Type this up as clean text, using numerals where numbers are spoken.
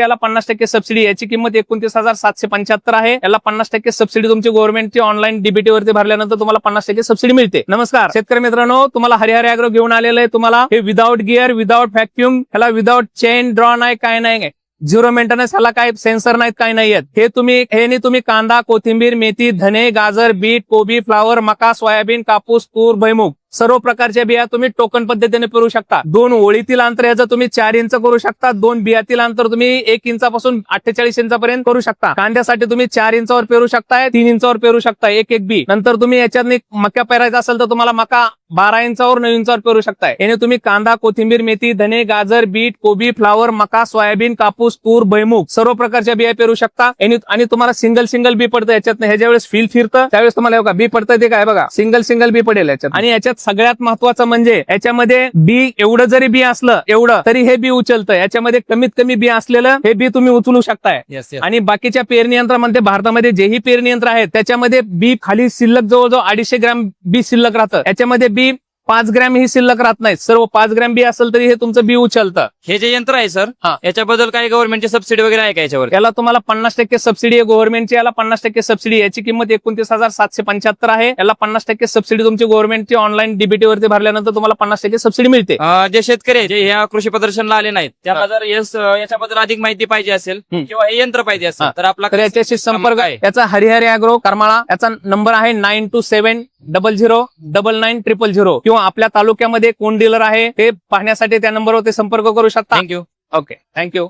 याला 50% सबसिडी, याची किंमत 29,775 आहे. याला 50% सबसिडी तुमची गव्हर्नमेंटची ऑनलाईन डीबीटी वरती भरल्यानंतर तुम्हाला 50% सबसिडी मिळते. नमस्कार शेतकरी मित्रांनो, तुम्हाला हरिहर ॲग्रो घेऊन आलेलं आहे. तुम्हाला हे विदाउट गिअर, विदाउट व्हॅक्युम, ह्याला विदाउट चेन ड्रॉ नाही, काय नाही, झिरो मेंटेनन्स, ह्याला काय सेन्सर नाहीत, काय नाहीयेत. तुम्ही कांदा, कोथिंबीर, मेथी, धने, गाजर, बीट, कोबी, फ्लावर, मका, सोयाबीन, कापूस, तूर, भुईमूग सर्व प्रकारच्या बिया तुम्ही टोकन पद्धतीने पेरू शकता. 2 ओळीतील अंतर याचं तुम्ही 4 इंच करू शकता. 2 बियातील अंतर तुम्ही 1 इंचापासून 48 इंचापर्यंत करू शकता. कांद्यासाठी तुम्ही 4 इंचावर पेरू शकताय, 3 इंचावर पेरू शकताय एक बी. नंतर तुम्ही याच्यात मका पेरायचा असेल तर तुम्हाला मका 12 इंचावर 9 इंचावर पेरू शकताय. याने तुम्ही कांदा, कोथिंबीर, मेथी, धने, गाजर, बीट, कोबी, फ्लावर, मका, सोयाबीन, कापूस, तूर, भुईमूग सर्व प्रकारच्या बिया पेरू शकता. आणि तुम्हाला सिंगल बी पडतं याच्यात. ह्याच्या वेळेस फिरतं त्यावेळेस तुम्हाला बी पडतं, ते काय बघा, सिंगल बी पडेल याच्यात. आणि याच्यात सगळ्यात महत्वाचं म्हणजे याच्यामध्ये बी एवढं जरी बी असलं एवढं तरी हे बी उचलतं. याच्यामध्ये कमीत कमी बी असलेलं हे बी तुम्ही उचलू शकताय. आणि बाकीच्या पेरणी यंत्रामध्ये भारतामध्ये जेही पेरणी यंत्र आहेत त्याच्यामध्ये बी खाली शिल्लक जवळजवळ 250 ग्रॅम बी शिल्लक राहतं. याच्यामध्ये बी 5 ग्रॅम ही शिल्लक राहत नाही. सर्व 5 ग्रॅम बी असेल तरी हे तुमचं बी उचलतं. हे जे यंत्र आहे सर, याच्याबद्दल काही गव्हर्नमेंटची सबसिडी वगैरे आहे का याच्यावर? याला तुम्हाला 50% सबसिडी आहे गव्हर्नमेंटची. याला 50% सबसिडी, याची किंमत 29,775 आहे. याला 50% सबसिडी तुमची गव्हर्नमेंटची ऑनलाईन डीबीटी वरती भरल्यानंतर तुम्हाला 50% सबसिडी मिळते. जे शेतकरी जे ह्या कृषी प्रदर्शनला आले नाहीत त्यांना जर याच्याबद्दल अधिक माहिती पाहिजे असेल किंवा हे यंत्र पाहिजे असेल तर आपला याच्याशी संपर्क आहे. याचा हरिहर ॲग्रो करमाळा, याचा नंबर आहे 9270099900, किंवा आपल्या तालुक्यामध्ये कोण डीलर आहे ते पाहण्यासाठी त्या नंबरवर संपर्क करू शकता. थँक्यू. Okay, thank you.